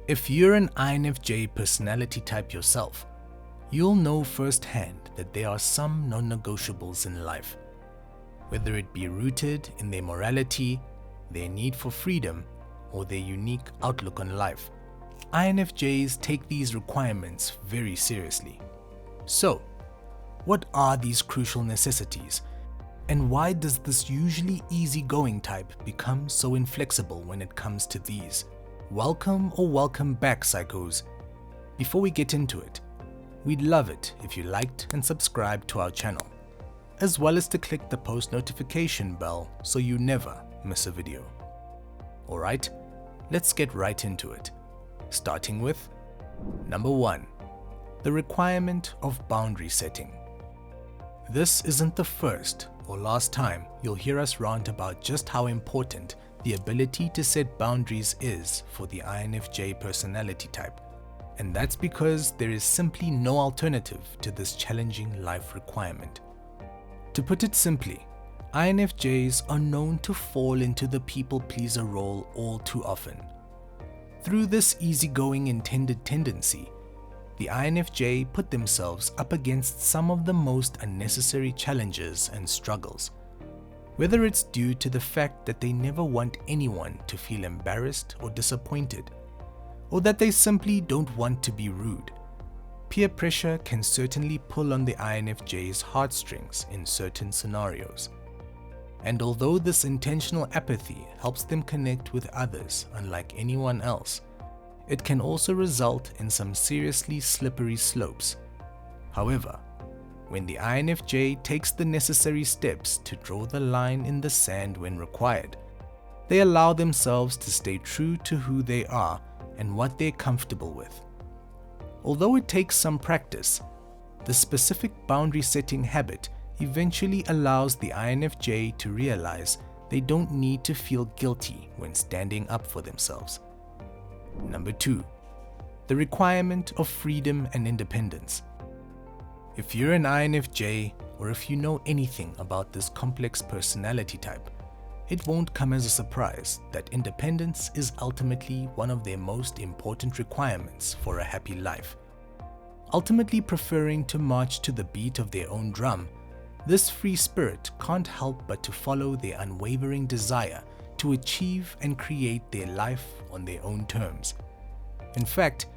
If you're an INFJ personality type yourself, you'll know firsthand that there are some non-negotiables in life. Whether it be rooted in their morality, their need for freedom, or their unique outlook on life, INFJs take these requirements very seriously. So, what are these crucial necessities, and why does this usually easygoing type become so inflexible when it comes to these? Welcome or welcome back, psychos. Before we get into it, we'd love it if you liked and subscribed to our channel, as well as to click the post notification bell so you never miss a video. Alright, let's get right into it, starting with number 1, the requirement of boundary setting. This isn't the first or last time you'll hear us rant about just how important the ability to set boundaries is for the INFJ personality type, and that's because there is simply no alternative to this challenging life requirement. To put it simply, INFJs are known to fall into the people pleaser role all too often. Through this easygoing intended tendency, the INFJ put themselves up against some of the most unnecessary challenges and struggles. Whether it's due to the fact that they never want anyone to feel embarrassed or disappointed, or that they simply don't want to be rude, peer pressure can certainly pull on the INFJ's heartstrings in certain scenarios. And although this intentional apathy helps them connect with others unlike anyone else, it can also result in some seriously slippery slopes. However, when the INFJ takes the necessary steps to draw the line in the sand when required, they allow themselves to stay true to who they are and what they're comfortable with. Although it takes some practice, the specific boundary setting habit eventually allows the INFJ to realize they don't need to feel guilty when standing up for themselves. Number 2, the requirement of freedom and independence. If you're an INFJ, or if you know anything about this complex personality type, it won't come as a surprise that independence is ultimately one of their most important requirements for a happy life. Ultimately preferring to march to the beat of their own drum, this free spirit can't help but to follow their unwavering desire to achieve and create their life on their own terms. In fact,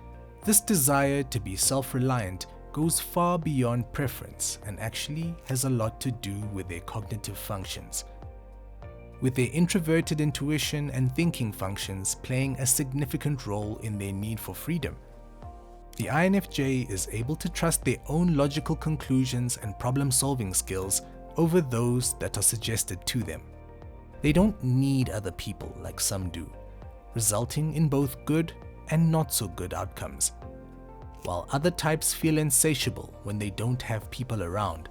this desire to be self-reliant goes far beyond preference and actually has a lot to do with their cognitive functions, with their introverted intuition and thinking functions playing a significant role in their need for freedom. The INFJ is able to trust their own logical conclusions and problem-solving skills over those that are suggested to them. They don't need other people like some do, resulting in both good and not so good outcomes. While other types feel insatiable when they don't have people around,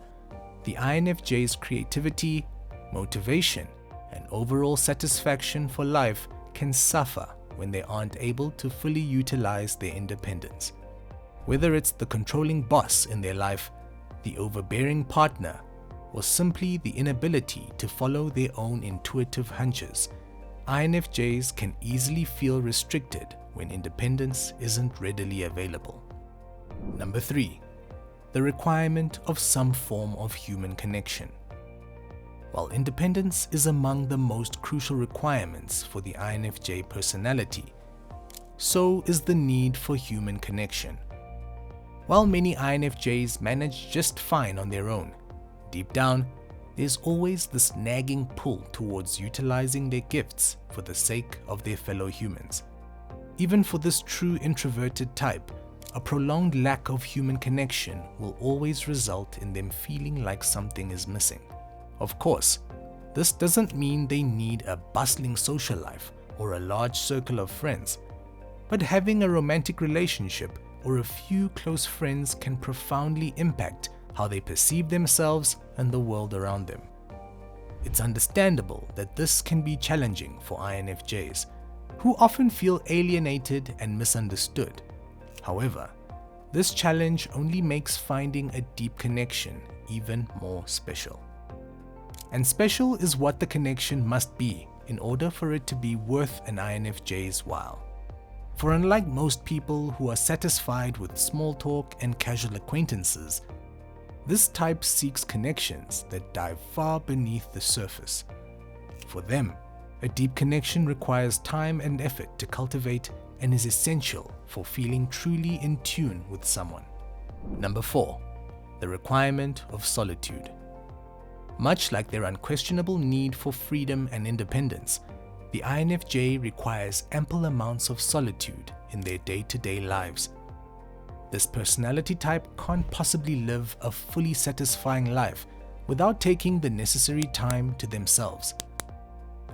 the INFJ's creativity, motivation, and overall satisfaction for life can suffer when they aren't able to fully utilize their independence. Whether it's the controlling boss in their life, the overbearing partner, or simply the inability to follow their own intuitive hunches, INFJs can easily feel restricted when independence isn't readily available. Number 3, the requirement of some form of human connection. While independence is among the most crucial requirements for the INFJ personality, so is the need for human connection. While many INFJs manage just fine on their own, deep down, there's always this nagging pull towards utilizing their gifts for the sake of their fellow humans. Even for this true introverted type, a prolonged lack of human connection will always result in them feeling like something is missing. Of course, this doesn't mean they need a bustling social life or a large circle of friends, but having a romantic relationship or a few close friends can profoundly impact how they perceive themselves and the world around them. It's understandable that this can be challenging for INFJs, who often feel alienated and misunderstood. However, this challenge only makes finding a deep connection even more special. And special is what the connection must be in order for it to be worth an INFJ's while. For unlike most people who are satisfied with small talk and casual acquaintances, this type seeks connections that dive far beneath the surface. For them, a deep connection requires time and effort to cultivate and is essential for feeling truly in tune with someone. Number 4. The requirement of solitude. Much like their unquestionable need for freedom and independence, the INFJ requires ample amounts of solitude in their day-to-day lives. This personality type can't possibly live a fully satisfying life without taking the necessary time to themselves.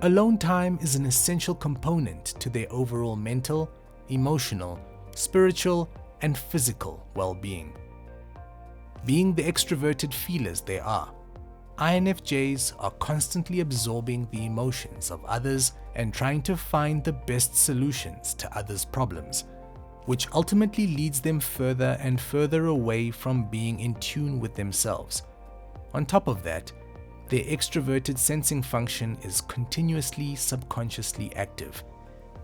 Alone time is an essential component to their overall mental, emotional, spiritual, and physical well-being. Being the extroverted feelers they are, INFJs are constantly absorbing the emotions of others and trying to find the best solutions to others' problems, which ultimately leads them further and further away from being in tune with themselves. On top of that, their extroverted sensing function is continuously subconsciously active,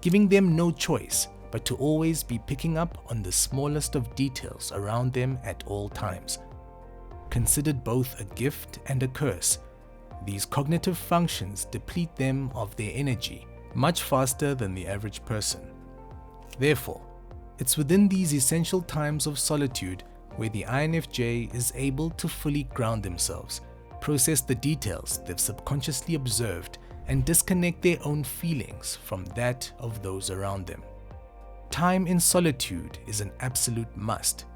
giving them no choice but to always be picking up on the smallest of details around them at all times. Considered both a gift and a curse, these cognitive functions deplete them of their energy much faster than the average person. Therefore, it's within these essential times of solitude where the INFJ is able to fully ground themselves, process the details they've subconsciously observed, and disconnect their own feelings from that of those around them. Time in solitude is an absolute must,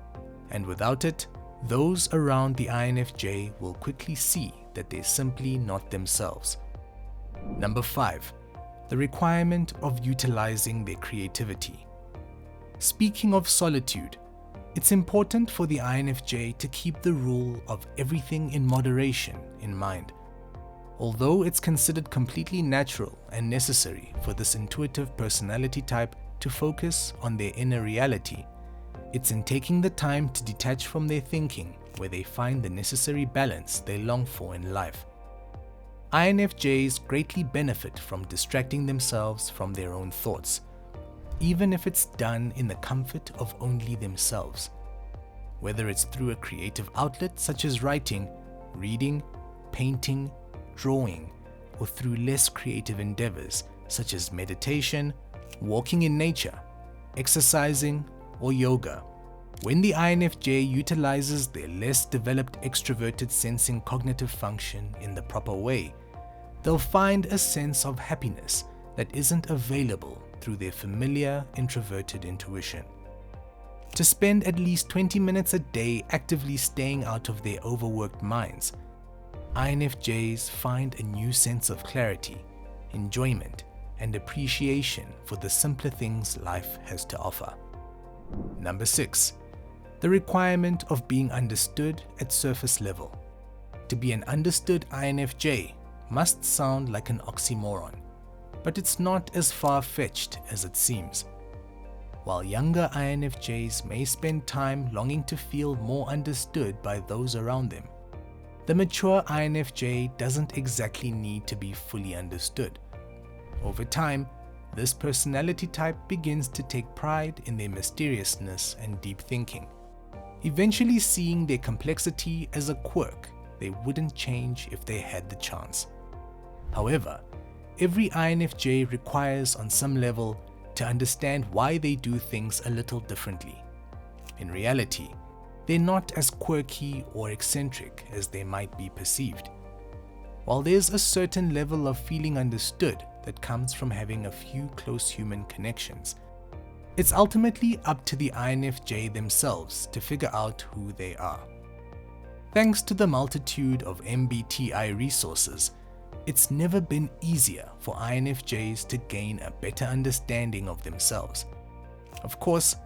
and without it, those around the INFJ will quickly see that they're simply not themselves. Number 5. The requirement of utilizing their creativity. Speaking of solitude, it's important for the INFJ to keep the rule of everything in moderation in mind. Although it's considered completely natural and necessary for this intuitive personality type to focus on their inner reality, it's in taking the time to detach from their thinking where they find the necessary balance they long for in life. INFJs greatly benefit from distracting themselves from their own thoughts, even if it's done in the comfort of only themselves. Whether it's through a creative outlet such as writing, reading, painting, drawing, or through less creative endeavors such as meditation, walking in nature, exercising, or yoga. When the INFJ utilizes their less developed extroverted sensing cognitive function in the proper way, they'll find a sense of happiness that isn't available through their familiar introverted intuition. To spend at least 20 minutes a day actively staying out of their overworked minds, INFJs find a new sense of clarity, enjoyment, and appreciation for the simpler things life has to offer. Number 6. The requirement of being understood at surface level. To be an understood INFJ must sound like an oxymoron, but it's not as far-fetched as it seems. While younger INFJs may spend time longing to feel more understood by those around them, the mature INFJ doesn't exactly need to be fully understood. Over time, this personality type begins to take pride in their mysteriousness and deep thinking, eventually seeing their complexity as a quirk they wouldn't change if they had the chance. However, every INFJ requires on some level to understand why they do things a little differently. In reality, they're not as quirky or eccentric as they might be perceived. While there's a certain level of feeling understood that comes from having a few close human connections, it's ultimately up to the INFJ themselves to figure out who they are. Thanks to the multitude of MBTI resources, it's never been easier for INFJs to gain a better understanding of themselves. Of course,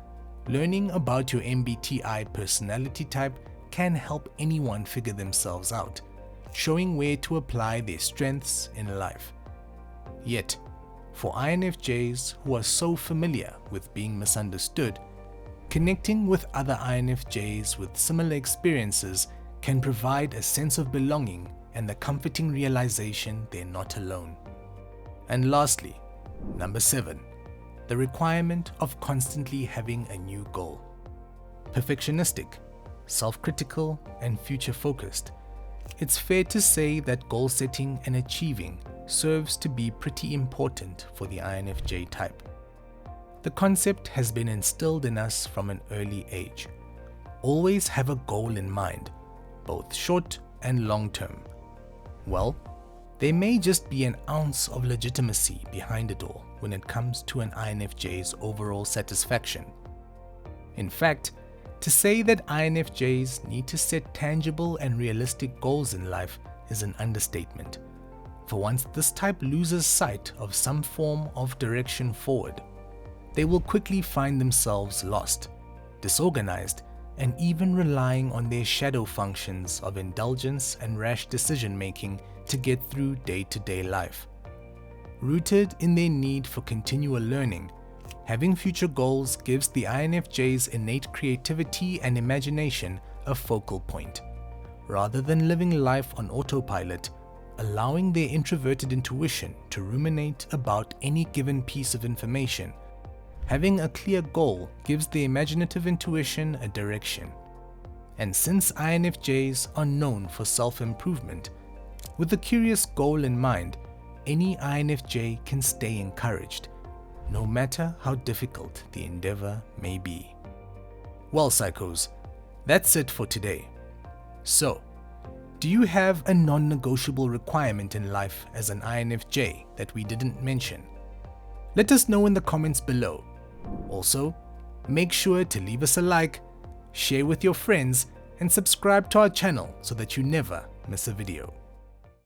learning about your MBTI personality type can help anyone figure themselves out, showing where to apply their strengths in life. Yet, for INFJs who are so familiar with being misunderstood, connecting with other INFJs with similar experiences can provide a sense of belonging and the comforting realization they're not alone. And lastly, number 7, the requirement of constantly having a new goal. Perfectionistic, self-critical, and future-focused, it's fair to say that goal setting and achieving serves to be pretty important for the INFJ type. The concept has been instilled in us from an early age. Always have a goal in mind, both short and long term. Well, there may just be an ounce of legitimacy behind it all when it comes to an INFJ's overall satisfaction. In fact, to say that INFJs need to set tangible and realistic goals in life is an understatement. For once this type loses sight of some form of direction forward, they will quickly find themselves lost, disorganized, and even relying on their shadow functions of indulgence and rash decision-making to get through day-to-day life. Rooted in their need for continual learning, having future goals gives the INFJ's innate creativity and imagination a focal point. Rather than living life on autopilot, allowing their introverted intuition to ruminate about any given piece of information, having a clear goal gives the imaginative intuition a direction. And since INFJs are known for self-improvement, with a curious goal in mind, any INFJ can stay encouraged, no matter how difficult the endeavor may be. Well, psychos, that's it for today. So, do you have a non-negotiable requirement in life as an INFJ that we didn't mention? Let us know in the comments below. Also, make sure to leave us a like, share with your friends, and subscribe to our channel so that you never miss a video.